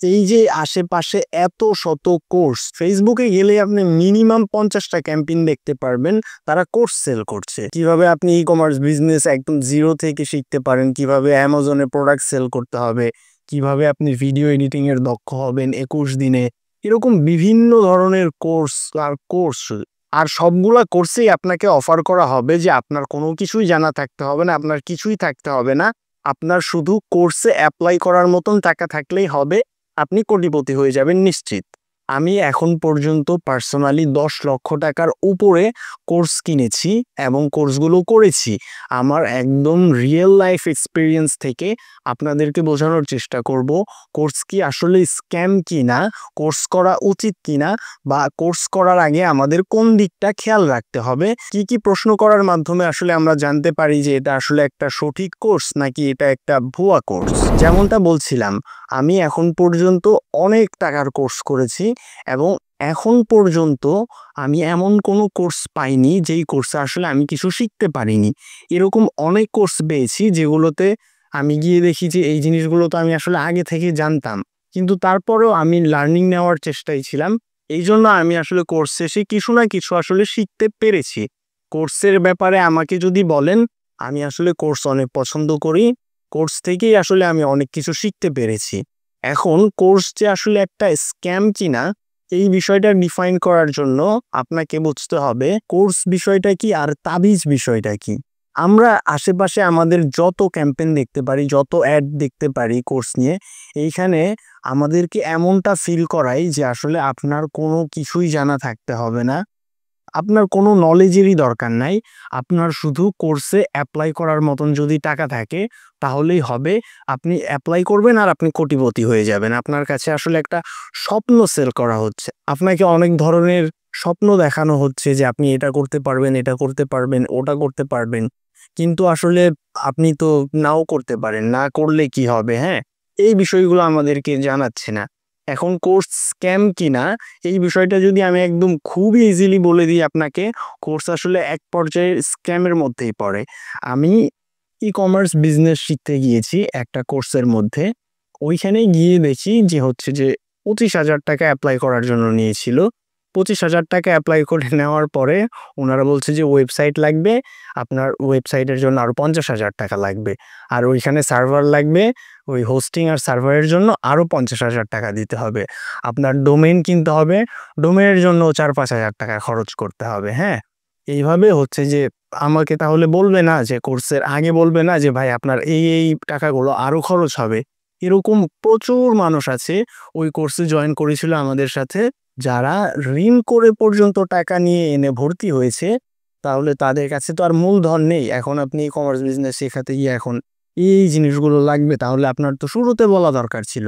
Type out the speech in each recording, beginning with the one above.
এই যে আশেপাশে এত শত কোর্স, ফেসবুকে গেলে আপনি মিনিমাম 50টা ক্যাম্পেইন দেখতে পারবেন, তারা কোর্স সেল করছে। কিভাবে আপনি ই কমার্স বিজনেস একদম জিরো থেকে শিখতে পারেন, কিভাবে অ্যামাজনে প্রোডাক্ট সেল করতে হবে, কিভাবে আপনি ভিডিও এডিটিং এর দক্ষ হবেন 21 দিনে, এরকম বিভিন্ন ধরনের কোর্স আর সবগুলা কোর্সেই আপনাকে অফার করা হবে যে আপনার কোনো কিছুই জানা থাকতে হবে না, আপনার কিছুই থাকতে হবে না, আপনার শুধু কোর্সে অ্যাপ্লাই করার মতন টাকা থাকলেই হবে, আপনি কোটিপতি হয়ে যাবেন নিশ্চিত। আমি এখন পর্যন্ত পার্সোনালি 10 লক্ষ টাকার উপরে কোর্স কিনেছি এবং কোর্সগুলো করেছি। আমার একদম রিয়েল লাইফ এক্সপিরিয়েন্স থেকে আপনাদেরকে বোঝানোর চেষ্টা করব কোর্স কি আসলে স্ক্যাম কিনা, কোর্স করা উচিত কিনা, বা কোর্স করার আগে আমাদের কোন দিকটা খেয়াল রাখতে হবে, কি কি প্রশ্ন করার মাধ্যমে আসলে আমরা জানতে পারি যে এটা আসলে একটা সঠিক কোর্স নাকি এটা একটা ভুয়া কোর্স। যেমনটা বলছিলাম, আমি এখন পর্যন্ত অনেক টাকার কোর্স করেছি এবং এখন পর্যন্ত আমি এমন কোনো কোর্স পাইনি যেই কোর্সে আসলে আমি কিছু শিখতে পারিনি। এরকম অনেক কোর্স পেয়েছি যেগুলোতে আমি গিয়ে দেখি যে এই জিনিসগুলো তো আমি আসলে আগে থেকে জানতাম, কিন্তু তারপরেও আমি লার্নিং নেওয়ার চেষ্টায় ছিলাম। এই জন্য আমি আসলে কোর্স শেষে কিছু না কিছু আসলে শিখতে পেরেছি। কোর্সের ব্যাপারে আমাকে যদি বলেন, আমি আসলে কোর্স অনেক পছন্দ করি, কোর্স থেকেই আসলে আমি অনেক কিছু শিখতে পেরেছি। এখন কোর্স যে আসলে একটা স্ক্যাম কিনা এই বিষয়টা ডিফাইন করার জন্য আপনাকে বুঝতে হবে কোর্স বিষয়টা কি আর তাবিজ বিষয়টা কি। আমরা আশেপাশে আমাদের যত ক্যাম্পেইন দেখতে পারি, যত অ্যাড দেখতে পারি কোর্স নিয়ে, এইখানে আমাদেরকে এমনটা ফিল করাই যে আসলে আপনার কোনো কিছুই জানা থাকতে হবে না, আপনার কোনো নলেজেরই দরকার নাই, আপনার শুধু কোর্সে অ্যাপ্লাই করার মতন যদি টাকা থাকে তাহলেই হবে। আপনি অ্যাপ্লাই করবেন আর আপনি কোটিপতি হয়ে যাবেন। আপনার কাছে আসলে একটা স্বপ্ন সেল করা হচ্ছে, আপনাকে অনেক ধরনের স্বপ্ন দেখানো হচ্ছে যে আপনি এটা করতে পারবেন, এটা করতে পারবেন, ওটা করতে পারবেন, কিন্তু আসলে আপনি তো নাও করতে পারেন, না করলে কি হবে, হ্যাঁ, এই বিষয়গুলো আমাদেরকে জানাচ্ছে না। এখন কোর্স স্ক্যাম কিনা এই বিষয়টা যদি আমি একদম খুবই ইজিলি বলে দিই আপনাকে, কোর্স আসলে এক পর্যায়ে স্ক্যামের মধ্যেই পড়ে। আমি ই কমার্স বিজনেস শিখতে গিয়েছি একটা কোর্সের মধ্যে, ওইখানে গিয়ে দেখি যে হচ্ছে যে 25,000 টাকা অ্যাপ্লাই করার জন্য নিয়েছিল। 25,000 টাকা অ্যাপ্লাই করে নেওয়ার পরে ওনারা বলছে যে ওয়েবসাইট লাগবে, আপনার ওয়েবসাইটের জন্য আরও 50,000 টাকা লাগবে, আর ওইখানে সার্ভার লাগবে, ওই হোস্টিং আর সার্ভারের জন্য আরও 50,000 টাকা দিতে হবে, আপনার ডোমেইন কিনতে হবে, ডোমেইনের জন্য 4-5 হাজার টাকা খরচ করতে হবে। হ্যাঁ, এইভাবে হচ্ছে যে আমাকে তাহলে বলবে না যে কোর্সের আগে বলবে না যে ভাই আপনার এই টাকাগুলো আরও খরচ হবে। এরকম প্রচুর মানুষ আছে ওই কোর্সে জয়েন করেছিল আমাদের সাথে, যারা ঋণ করে পর্যন্ত টাকা নিয়ে এনে ভর্তি হয়েছে। তাহলে তাদের কাছে তো আর মূলধন নেই। এখন আপনি ই কমার্স বিজনেস শেখাতে গিয়ে এখন এই জিনিসগুলো লাগবে, তাহলে আপনার তো শুরুতে বলা দরকার ছিল।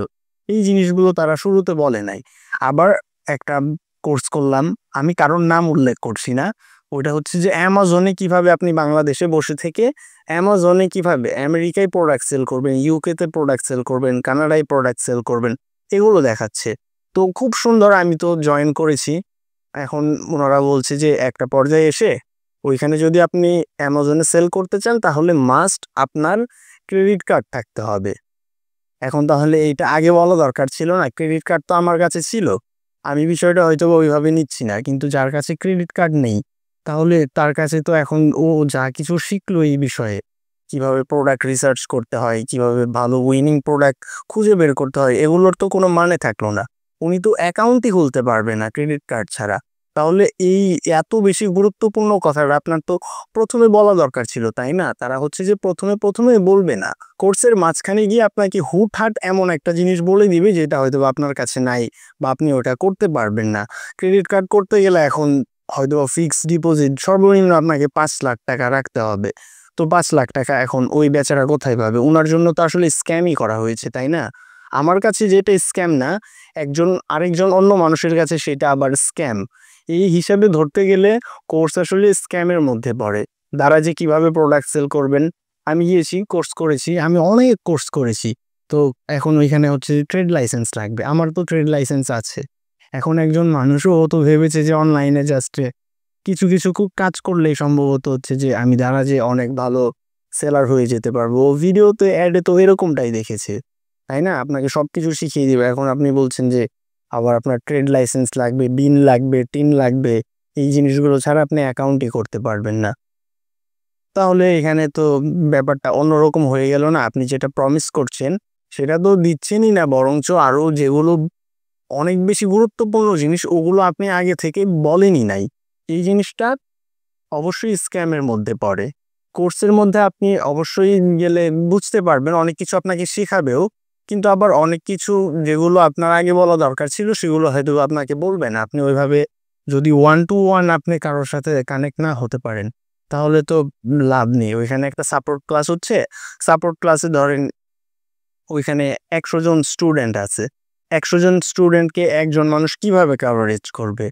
এই জিনিসগুলো তারা শুরুতে বলে নাই। আবার একটা কোর্স করলাম, আমি কারোর নাম উল্লেখ করছি না, ওইটা হচ্ছে যে অ্যামাজনে কিভাবে আপনি বাংলাদেশে বসে থেকে অ্যামাজনে কিভাবে আমেরিকায় প্রোডাক্ট সেল করবেন, ইউকেতে প্রোডাক্ট সেল করবেন, কানাডায় প্রোডাক্ট সেল করবেন, এগুলো দেখাচ্ছে। তো খুব সুন্দর, আমি তো জয়েন করেছি। এখন ওনারা বলছে যে একটা পর্যায়ে এসে ওইখানে যদি আপনি অ্যামাজনে সেল করতে চান তাহলে মাস্ট আপনার ক্রেডিট কার্ড থাকতে হবে। এখন তাহলে এইটা আগে বলা দরকার ছিল না? ক্রেডিট কার্ড তো আমার কাছে ছিল, আমি বিষয়টা হয়তো ওইভাবে নিচ্ছি না, কিন্তু যার কাছে ক্রেডিট কার্ড নেই তাহলে তার কাছে তো এখন ও যা কিছু শিখলো এই বিষয়ে, কিভাবে প্রোডাক্ট রিসার্চ করতে হয়, কিভাবে ভালো উইনিং প্রোডাক্ট খুঁজে বের করতে হয়, এগুলোর তো কোনো মানে থাকলো না। উনি তো অ্যাকাউন্টই খুলতে পারবে না ক্রেডিট কার্ড ছাড়া। তাহলে এই এত বেশি গুরুত্বপূর্ণ কথাটা আপনার তো প্রথমে বলা দরকার ছিল, তাই না? তারা হচ্ছে যে প্রথমে প্রথমে বলবে না, কোর্সের মাঝখানে গিয়ে আপনাকে হুটহাট এমন একটা জিনিস বলে দিবে যেটা হয়তো আপনার কাছে নাই বা আপনি ওটা করতে পারবেন না। ক্রেডিট কার্ড করতে গেলে এখন হয়তো ফিক্সড ডিপোজিট সর্বনিম্ন আপনাকে 5 লাখ টাকা রাখতে হবে। তো 5 লাখ টাকা এখন ওই বেচারা কোথায় পাবে? উনার জন্য তো আসলে স্ক্যামই করা হয়েছে, তাই না? আমার কাছে যেটা স্ক্যাম না, একজন আরেকজন অন্য মানুষের কাছে সেটা আবার স্ক্যাম। এই হিসাবে ধরতে গেলে কোর্স আসলে স্ক্যামের মধ্যে পড়ে। তারা যে কিভাবে প্রোডাক্ট সেল করবেন, আমি গিয়েছি কোর্স করেছি, আমি অনেক কোর্স করেছি। তো এখন ওইখানে হচ্ছে ট্রেড লাইসেন্স লাগবে, আমার তো ট্রেড লাইসেন্স আছে। এখন একজন মানুষও ও তো ভেবেছে যে অনলাইনে জাস্ট কিছু কিছু খুব কাজ করলেই সম্ভবত হচ্ছে যে আমি দ্বারা যে অনেক ভালো সেলার হয়ে যেতে পারবো, ও ভিডিওতে অ্যাডে তো এরকমটাই দেখেছে। তাই না? আপনাকে সবকিছু শিখিয়ে দিবে। এখন আপনি বলছেন যে আবার আপনার ট্রেড লাইসেন্স লাগবে, বিন লাগবে, টিন লাগবে। এই জিনিসগুলো ছাড়া আপনি অ্যাকাউন্টই করতে পারবেন না। তাহলে এখানে তো ব্যাপারটা অন্যরকম হয়ে গেল না? আপনি যেটা প্রমিস করছেন সেটা তো দিচ্ছেনই না, বরঞ্চ আরো যেগুলো অনেক বেশি গুরুত্বপূর্ণ জিনিস ওগুলো আপনি আগে থেকে বলেনই নাই। এই জিনিসটা অবশ্যই স্ক্যামের মধ্যে পড়ে। কোর্সের মধ্যে আপনি অবশ্যই গেলে বুঝতে পারবেন, অনেক কিছু আপনাকে শেখাবেও। কিন্তু আবার অনেক কিছু যেগুলো আপনার আগে বলা দরকার ছিল সেগুলো হয়তো আপনাকে বলবে না। আপনি ওইভাবে যদি 1 to 1 আপনি কারো সাথে কানেক্ট না হতে পারেন, তাহলে তো লাভ নেই। ওইখানে একটা সাপোর্ট ক্লাস হচ্ছে, সাপোর্ট ক্লাসে ধরেন ওইখানে ১০০ জন স্টুডেন্ট আছে। ১০০ জন স্টুডেন্টকে একজন মানুষ কিভাবে কভারেজ করবে?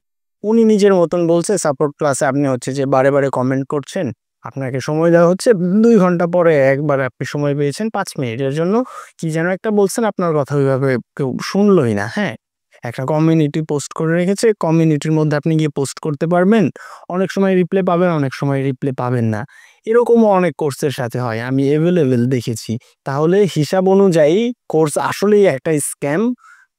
উনি নিজের মতন বলছে সাপোর্ট ক্লাসে আপনি হচ্ছে যে বারে কমেন্ট করছেন। আপনাকে সময় দেওয়া হচ্ছে ২ ঘন্টা পরে একবার আপনি সময় পেয়েছেন ৫ মিনিটের জন্য। কি যেন একটা বলছেন, আপনার কথা ওইভাবে কেউ শুনলই না, হ্যাঁ? একটা কমিউনিটি পোস্ট করে রেখেছে, কমিউনিটির মধ্যে আপনি গিয়ে পোস্ট করতে পারবেন। অনেক সময় রিপ্লাই পাবেন, অনেক সময় রিপ্লাই পাবেন না। এরকমও অনেক কোর্সের সাথে হয়। আমি এভেইলেবল দেখেছি। তাহলে হিসাব অনুযায়ী কোর্স আসলেই একটা স্ক্যাম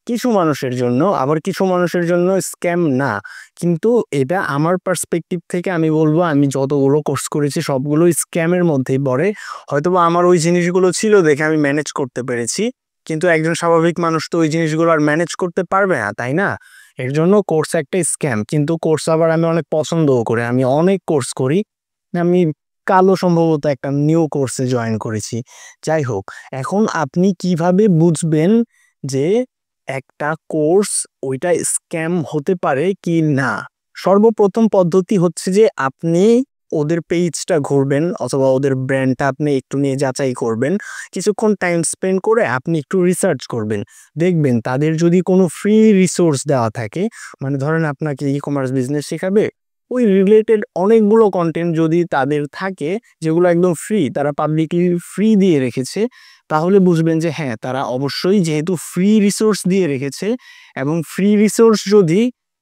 কিছু মানুষের জন্য, আবার কিছু মানুষের জন্য স্ক্যাম না। কিন্তু এটা আমার পার্সপেক্টিভ থেকে আমি বলব, আমি যতগুলো কোর্স করেছি সবগুলোই স্ক্যামের মধ্যেই পড়ে। হয়তোবা আমার ওই জিনিসগুলো ছিল দেখে আমি ম্যানেজ করতে পেরেছি। কিন্তু একজন স্বাভাবিক মানুষ তো ওই জিনিসগুলো আর ম্যানেজ করতে পারবে না, তাই না? এর জন্য কোর্স একটা স্ক্যাম। কিন্তু কোর্স আবার আমি অনেক পছন্দও করি। আমি অনেক কোর্স করি। আমি কালও সম্ভবত একটা নিউ কোর্সে জয়েন করেছি। যাই হোক, এখন আপনি কিভাবে বুঝবেন যে একটা কোর্স ওইটা স্ক্যাম হতে পারে কি না? সর্বপ্রথম পদ্ধতি হচ্ছে যে আপনি ওদের পেজটা ঘুরবেন অথবা ওদের ব্র্যান্ডটা আপনি একটু নিয়ে যাচাই করবেন। কিছুক্ষণ টাইম স্পেন্ড করে আপনি একটু রিসার্চ করবেন। দেখবেন তাদের যদি কোনো ফ্রি রিসোর্স দেওয়া থাকে, মানে ধরেন আপনাকে ই-কমার্স বিজনেস শেখাবে, ওই রিলেটেড অনেকগুলো কনটেন্ট যদি তাদের থাকে যেগুলো একদম ফ্রি, তারা পাবলিকলি ফ্রি দিয়ে রেখেছে, তাহলে বুঝবেন যে হ্যাঁ, তারা অবশ্যই যেহেতু ফ্রি রিসোর্স দিয়ে রেখেছে এবং ফ্রি রিসোর্স যদি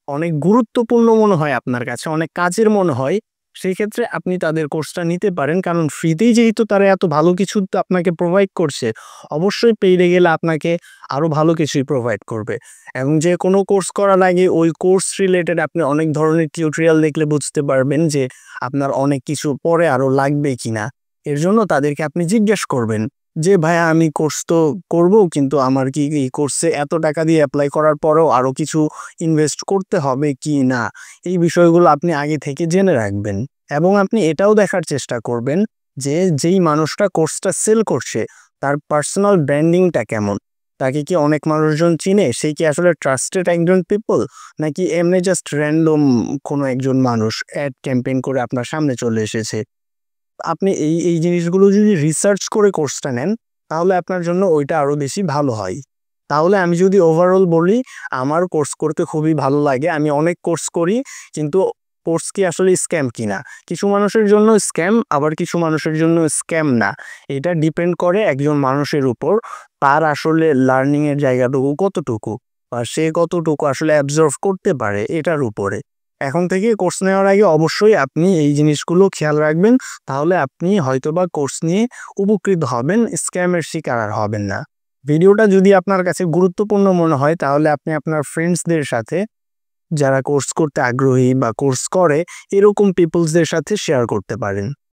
অনেক গুরুত্বপূর্ণ মনে হয় আপনার কাছে, অনেক কাজের মনে হয়, সেই ক্ষেত্রে আপনি তাদের কোর্সটা নিতে পারেন। কারণ ফ্রিতেই যেহেতু তারা এত ভালো কিছু তো আপনাকে প্রোভাইড করছে, অবশ্যই পেইডে গেলে আপনাকে আরো ভালো কিছুই প্রোভাইড করবে। এবং যে কোনো কোর্স করার আগে ওই কোর্স রিলেটেড আপনি অনেক ধরনের টিউটোরিয়াল দেখলে বুঝতে পারবেন যে আপনার অনেক কিছু পরে আরো লাগবে কিনা। এর জন্য তাদেরকে আপনি জিজ্ঞেস করবেন যে ভাইয়া আমি কোর্স তো করব, কিন্তু আমার কি এই কোর্সে এত টাকা দিয়ে অ্যাপ্লাই করার পরেও আরো কিছু ইনভেস্ট করতে হবে কি না? এই বিষয়গুলো আপনি আগে থেকে জেনে রাখবেন। এবং আপনি এটাও দেখার চেষ্টা করবেন যে যেই মানুষটা কোর্সটা সেল করছে তার পার্সোনাল ব্র্যান্ডিংটা কেমন? তাকে কি অনেক মানুষজন চিনে? সে কি আসলে ট্রাস্টেড একজন পিপল? নাকি এমনি জাস্ট র‍্যান্ডম কোনো একজন মানুষ অ্যাড ক্যাম্পেইন করে আপনার সামনে চলে এসেছে? আপনি এই জিনিসগুলো যদি রিসার্চ করে কোর্সটা নেন, তাহলে আপনার জন্য ওইটা আরো বেশি ভালো হয়। তাহলে আমি যদি ওভারঅল বলি, আমার কোর্স করতে খুবই ভালো লাগে। আমি অনেক কোর্স করি, কিন্তু কোর্স কি আসলে স্ক্যাম কিনা? কিছু মানুষের জন্য স্ক্যাম, আবার কিছু মানুষের জন্য স্ক্যাম না। এটা ডিপেন্ড করে একজন মানুষের উপর, তার আসলে লার্নিং এর জায়গাটুকু কতটুকু, আর সে কতটুকু আসলে অ্যাবজর্ভ করতে পারে এটার উপরে। এখন থেকে কোর্স নেওয়ার আগে অবশ্যই আপনি এই জিনিসগুলো খেয়াল রাখবেন। তাহলে আপনি হয়তোবা কোর্স নিয়ে উপকৃত হবেন, স্ক্যামের শিকার আর হবেন না। ভিডিওটা যদি আপনার কাছে গুরুত্বপূর্ণ মনে হয় তাহলে আপনি আপনার ফ্রেন্ডসদের সাথে, যারা কোর্স করতে আগ্রহী বা কোর্স করে এরকম পিপলসদের সাথে শেয়ার করতে পারেন।